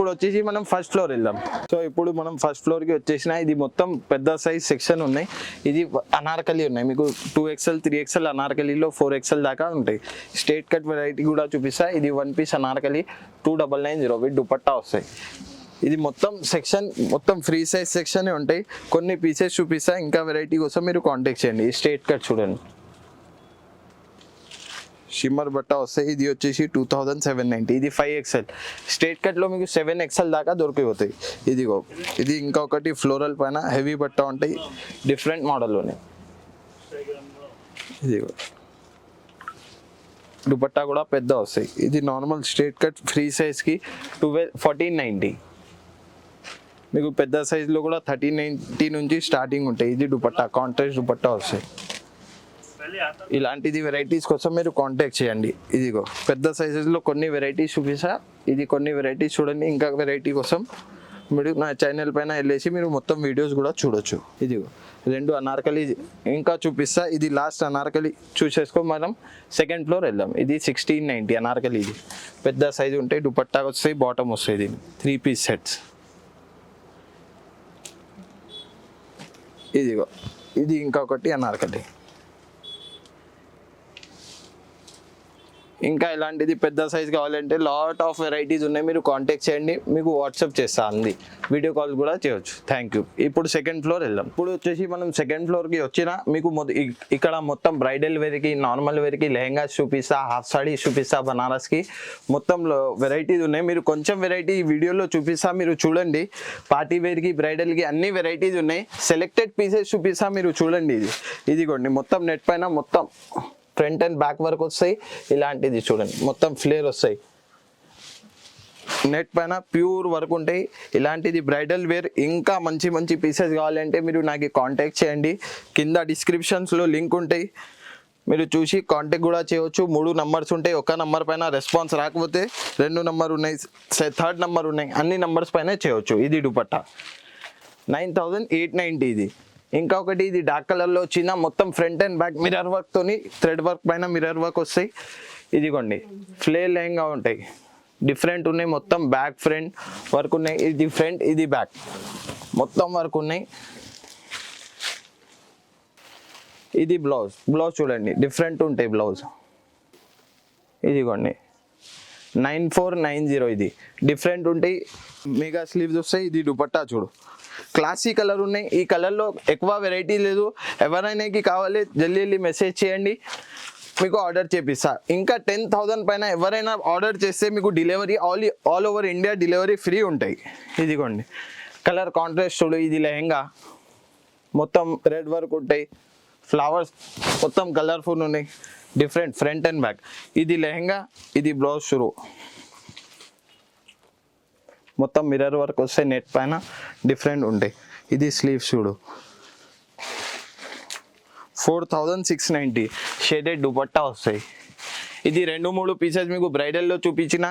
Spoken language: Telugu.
ఇప్పుడు వచ్చేసి మనం ఫస్ట్ ఫ్లోర్ వెళ్దాం. సో ఇప్పుడు మనం ఫస్ట్ ఫ్లోర్కి వచ్చేసిన. ఇది మొత్తం పెద్ద సైజ్ సెక్షన్ ఉన్నాయి. ఇది అనార్కలి ఉన్నాయి మీకు 2XL 3XL అనార్కలిలో 4XL దాకా ఉంటాయి. స్ట్రేట్ కట్ వెరైటీ కూడా చూపిస్తా. ఇది 1 పీస్ అనార్కలి 2990 విత్ దుపట్టా వస్తాయి. ఇది మొత్తం సెక్షన్ మొత్తం ఫ్రీ సైజ్ సెక్షన్ ఉంటాయి. కొన్ని పీసెస్ చూపిస్తా. ఇంకా వెరైటీ కోసం మీరు కాంటాక్ట్ చేయండి. స్ట్రేట్ కట్ చూడండి, షిమ్మర్ బట్టా వస్తాయి. ఇది వచ్చేసి 2790. ఇది 5XL. స్ట్రేట్ కట్లో మీకు 7XL దాకా దొరికిపోతాయి. ఇదిగో ఇది ఇంకొకటి ఫ్లోరల్ పైన హెవీ బట్టా ఉంటాయి. డిఫరెంట్ మోడల్లోనే ఇదిగో దుపట్టా కూడా పెద్ద వస్తాయి. ఇది నార్మల్ స్ట్రేట్ కట్ ఫ్రీ సైజ్కి 1490. మీకు పెద్ద సైజులో కూడా 1390 నుంచి స్టార్టింగ్ ఉంటాయి. ఇది దుపట్టా కాంట్రాస్ట్ దుపట్టా వస్తాయి. ఇలాంటిది వెరైటీస్ కోసం మీరు కాంటాక్ట్ చేయండి. ఇదిగో పెద్ద సైజెస్లో కొన్ని వెరైటీస్ చూపిస్తా. ఇది కొన్ని వెరైటీస్ చూడండి. ఇంకా వెరైటీ కోసం మీరు నా ఛానల్ పైన వెళ్ళేసి మీరు మొత్తం వీడియోస్ కూడా చూడొచ్చు. ఇదిగో 2 అనార్కలి ఇంకా చూపిస్తా. ఇది లాస్ట్ అనార్కలి చూసేసుకో. మనం సెకండ్ ఫ్లోర్ వెళ్దాం. ఇది 1690 అనార్కలి. ఇది పెద్ద సైజు ఉంటాయి. దుపట్టా వస్తాయి, బాటమ్ వస్తాయి. ఇది 3 పీస్ సెట్స్. ఇదిగో ఇది ఇంకొకటి అనార్కలి. ఇంకా ఇలాంటిది పెద్ద సైజ్ కావాలంటే లాట్ ఆఫ్ వెరైటీస్ ఉన్నాయి. మీరు కాంటాక్ట్ చేయండి, మీకు వాట్సాప్ చేస్తా అంది. వీడియో కాల్ కూడా చేయొచ్చు. Thank you. ఇప్పుడు సెకండ్ ఫ్లోర్ వెళ్దాం. ఇప్పుడు వచ్చేసి మనం సెకండ్ ఫ్లోర్కి వచ్చిన మీకు ఇక్కడ మొత్తం బ్రైడల్ వేర్కి, నార్మల్ వేర్కి లెహంగాస్ చూపిస్తా, హాఫ్ సాడీస్ చూపిస్తా, బనారస్కి మొత్తం వెరైటీస్ ఉన్నాయి. మీరు కొంచెం వెరైటీ వీడియోలో చూపిస్తా, మీరు చూడండి. పార్టీ వేర్కి, బ్రైడల్కి అన్ని వెరైటీస్ ఉన్నాయి. సెలెక్టెడ్ పీసెస్ చూపిస్తా, మీరు చూడండి. ఇదిగోండి మొత్తం నెట్ పైన మొత్తం ఫ్రంట్ అండ్ బ్యాక్ వర్క్ వస్తాయి. ఇలాంటిది చూడండి మొత్తం ఫ్లేర్ వస్తాయి. నెట్ పైన ప్యూర్ వర్క్ ఉంటాయి. ఇలాంటిది బ్రైడల్ వేర్. ఇంకా మంచి మంచి పీసెస్ కావాలంటే మీరు నాకు కాంటాక్ట్ చేయండి. కింద డిస్క్రిప్షన్స్లో లింక్ ఉంటాయి, మీరు చూసి కాంటాక్ట్ కూడా చేయవచ్చు. 3 నంబర్స్ ఉంటాయి. ఒక నంబర్ పైన రెస్పాన్స్ రాకపోతే 2 నంబర్ ఉన్నాయి, 3rd నంబర్ ఉన్నాయి. అన్ని నంబర్స్ పైన చేయవచ్చు. ఇది దుపట్టా 9890. ఇది ఇంకొకటి ఇది డార్క్ కలర్లో వచ్చిన మొత్తం front and back mirror work తోని, థ్రెడ్ వర్క్ పైన మిర్రర్ వర్క్ వస్తాయి. ఇదిగోండి ఫ్లేర్ లెహంగా ఉంటాయి. డిఫరెంట్ ఉన్నాయి. మొత్తం బ్యాక్ ఫ్రంట్ వర్క్ ఉన్నాయి. ఇది ఫ్రంట్, ఇది బ్యాక్ మొత్తం వర్క్ ఉన్నాయి. ఇది బ్లౌజ్ చూడండి డిఫరెంట్ ఉంటాయి బ్లౌజ్. ఇదిగోండి 9490. ఇది డిఫరెంట్ ఉంటాయి. మెగా స్లీవ్స్ వస్తాయి. ఇది దుపట్టా చూడు క్లాసీ కలర్ ఉన్నాయి. ఈ కలర్లో ఎక్కువ వెరైటీ లేదు. ఎవరైనా కావాలి జల్దీ మెసేజ్ చేయండి, మీకు ఆర్డర్ చేపిస్తా. ఇంకా 10,000 పైన ఎవరైనా ఆర్డర్ చేస్తే మీకు delivery all over India delivery free ఉంటాయి. ఇదిగోండి కలర్ కాంట్రాస్ట్ చూడు. ఇది లెహంగా మొత్తం రెడ్ వర్క్ ఉంటాయి. ఫ్లవర్స్ మొత్తం కలర్ఫుల్ ఉన్నాయి. Different front and back. ఇది లెహంగా, ఇది బ్లౌజ్ చూడు మొత్తం మిర్రర్ వర్క్ వస్తాయి. నెట్ పైన డిఫరెంట్ ఉంటాయి. ఇది స్లీవ్స్ చూడు 4690 షేడెడ్ దుపట్టా వస్తాయి. ఇది 2-3 పీసెస్ మీకు బ్రైడల్లో చూపించిన.